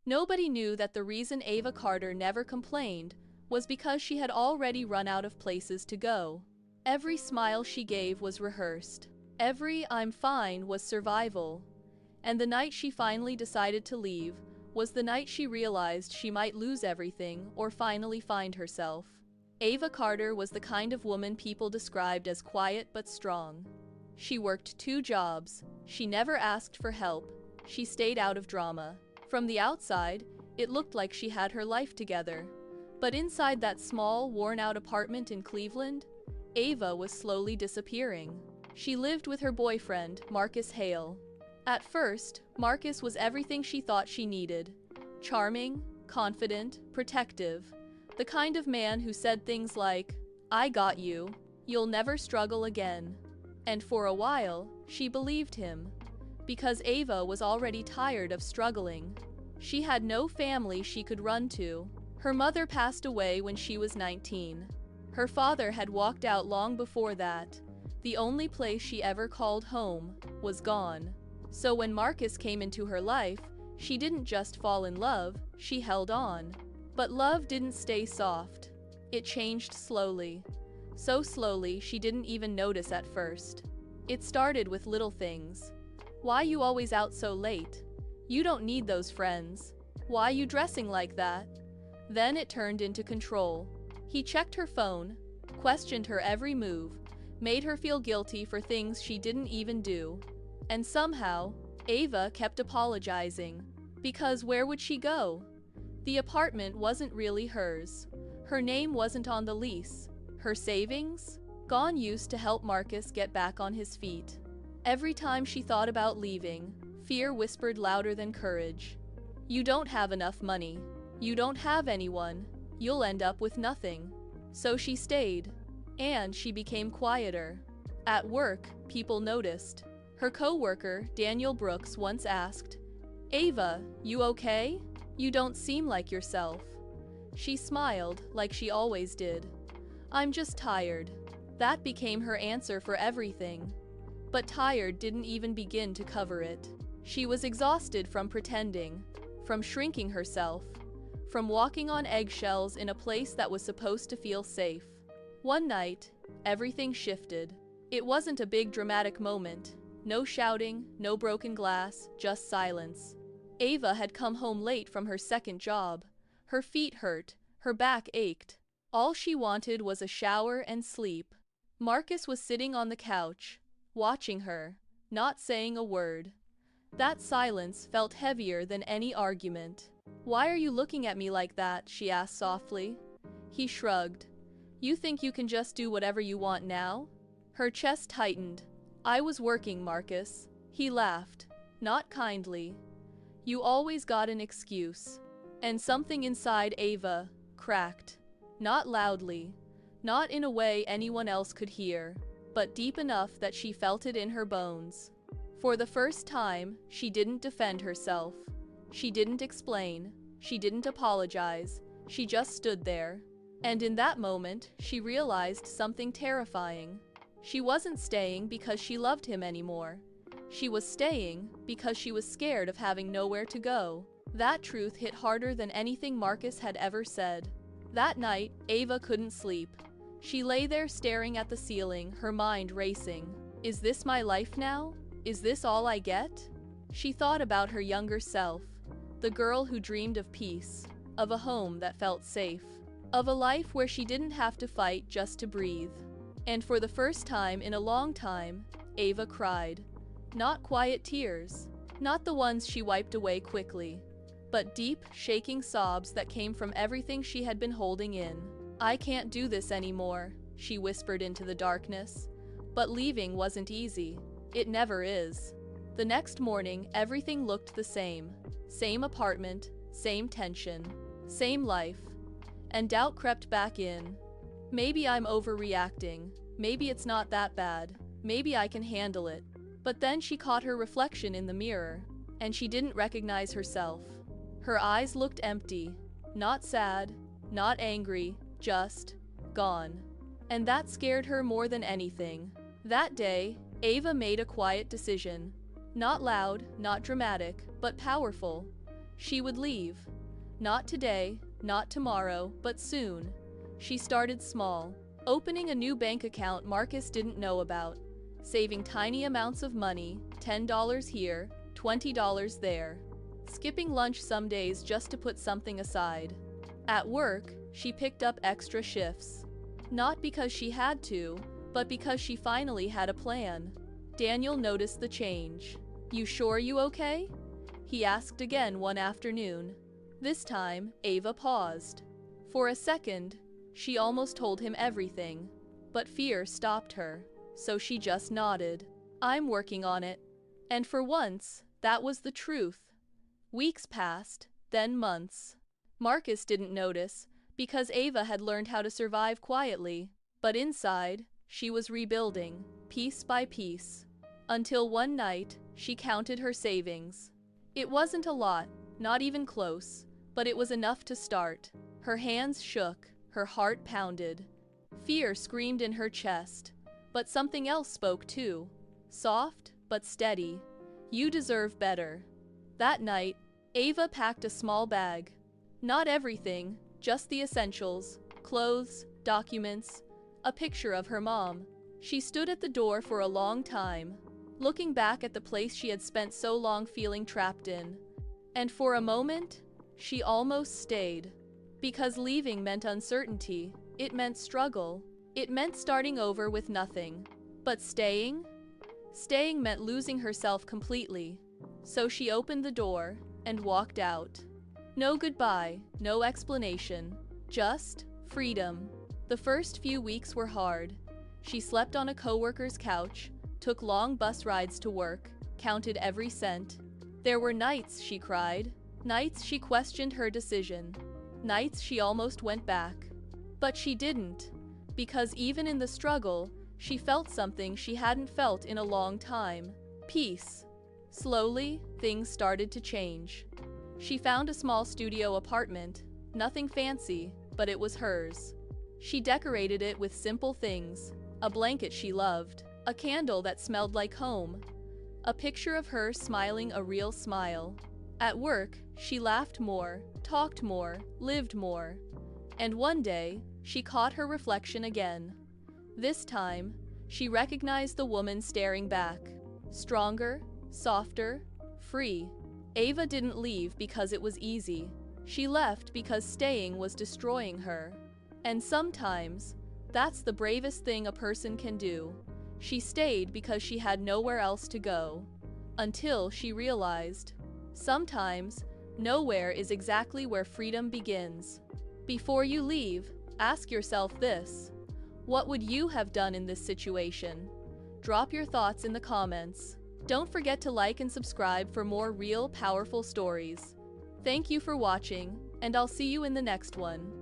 Nobody knew that the reason Ava Carter never complained was because she had already run out of places to go. Every smile she gave was rehearsed. Every "I'm fine" was survival. And the night she finally decided to leave was the night she realized she might lose everything or finally find herself. Ava Carter was the kind of woman people described as quiet but strong. She worked 2 jobs. She never asked for help. She stayed out of drama. From the outside, it looked like she had her life together. But inside that small, worn-out apartment in Cleveland, Ava was slowly disappearing. She lived with her boyfriend, Marcus Hale. At first, Marcus was everything she thought she needed. Charming, confident, protective. The kind of man who said things like, "I got you. You'll never struggle again." And for a while, she believed him. Because Ava was already tired of struggling. She had no family she could run to. Her mother passed away when she was 19. Her father had walked out long before that. The only place she ever called home was gone. So when Marcus came into her life, she didn't just fall in love, she held on. But love didn't stay soft. It changed slowly. So slowly she didn't even notice at first. It started with little things. "Why you always out so late? You don't need those friends. Why you dressing like that?" Then it turned into control. He checked her phone, questioned her every move, made her feel guilty for things she didn't even do. And somehow, Ava kept apologizing. Because where would she go? The apartment wasn't really hers. Her name wasn't on the lease. Her savings? Gone, used to help Marcus get back on his feet. Every time she thought about leaving, fear whispered louder than courage. "You don't have enough money. You don't have anyone. You'll end up with nothing." So she stayed. And she became quieter. At work, people noticed. Her co-worker, Daniel Brooks, once asked, "Ava, you okay? You don't seem like yourself." She smiled, like she always did. "I'm just tired." That became her answer for everything. But tired didn't even begin to cover it. She was exhausted from pretending, from shrinking herself, from walking on eggshells in a place that was supposed to feel safe. One night, everything shifted. It wasn't a big dramatic moment. No shouting, no broken glass, just silence. Ava had come home late from her second job. Her feet hurt, her back ached. All she wanted was a shower and sleep. Marcus was sitting on the couch, watching her, not saying a word. That silence felt heavier than any argument. "Why are you looking at me like that?" she asked softly. He shrugged. "You think you can just do whatever you want now?" Her chest tightened. "I was working, Marcus." He laughed, not kindly. "You always got an excuse." And something inside Ava cracked. Not loudly, not in a way anyone else could hear, but deep enough that she felt it in her bones. For the first time, she didn't defend herself. She didn't explain. She didn't apologize. She just stood there. And in that moment, she realized something terrifying. She wasn't staying because she loved him anymore. She was staying because she was scared of having nowhere to go. That truth hit harder than anything Marcus had ever said. That night, Ava couldn't sleep. She lay there staring at the ceiling, her mind racing. Is this my life now? Is this all I get? She thought about her younger self, the girl who dreamed of peace, of a home that felt safe, of a life where she didn't have to fight just to breathe. And for the first time in a long time, Ava cried. Not quiet tears, not the ones she wiped away quickly, but deep, shaking sobs that came from everything she had been holding in. "I can't do this anymore," she whispered into the darkness. But leaving wasn't easy. It never is. The next morning, everything looked the same. Same apartment, same tension, same life. And doubt crept back in. Maybe I'm overreacting. Maybe it's not that bad. Maybe I can handle it. But then she caught her reflection in the mirror, and she didn't recognize herself. Her eyes looked empty. Not sad, not angry, just gone. And that scared her more than anything. That day, Ava made a quiet decision. Not loud, not dramatic, but powerful. She would leave. Not today, not tomorrow, but soon. She started small, opening a new bank account Marcus didn't know about, saving tiny amounts of money, $10 here, $20 there, skipping lunch some days just to put something aside. At work, she picked up extra shifts. Not because she had to, but because she finally had a plan. Daniel noticed the change. "You sure you okay?" he asked again one afternoon. This time, Ava paused. For a second, she almost told him everything, but fear stopped her, so she just nodded. "I'm working on it." And for once, that was the truth. Weeks passed, then months. Marcus didn't notice, because Ava had learned how to survive quietly, but inside, she was rebuilding, piece by piece. Until one night, she counted her savings. It wasn't a lot, not even close, but it was enough to start. Her hands shook, her heart pounded. Fear screamed in her chest, but something else spoke too. Soft, but steady. "You deserve better." That night, Ava packed a small bag. Not everything, just the essentials, clothes, documents, a picture of her mom. She stood at the door for a long time, looking back at the place she had spent so long feeling trapped in. And for a moment, she almost stayed. Because leaving meant uncertainty, it meant struggle, it meant starting over with nothing. But staying? Staying meant losing herself completely. So she opened the door and walked out. No goodbye, no explanation, just freedom. The first few weeks were hard. She slept on a coworker's couch, took long bus rides to work, counted every cent. There were nights she cried, nights she questioned her decision, nights she almost went back. But she didn't, because even in the struggle, she felt something she hadn't felt in a long time: peace. Slowly, things started to change. She found a small studio apartment, nothing fancy, but it was hers. She decorated it with simple things: a blanket she loved, a candle that smelled like home, a picture of her smiling a real smile. At work, she laughed more, talked more, lived more. And one day, she caught her reflection again. This time, she recognized the woman staring back. Stronger, softer, free. Ava didn't leave because it was easy. She left because staying was destroying her. And sometimes, that's the bravest thing a person can do. She stayed because she had nowhere else to go. Until she realized, sometimes, nowhere is exactly where freedom begins. Before you leave, ask yourself this: what would you have done in this situation? Drop your thoughts in the comments. Don't forget to like and subscribe for more real, powerful stories. Thank you for watching, and I'll see you in the next one.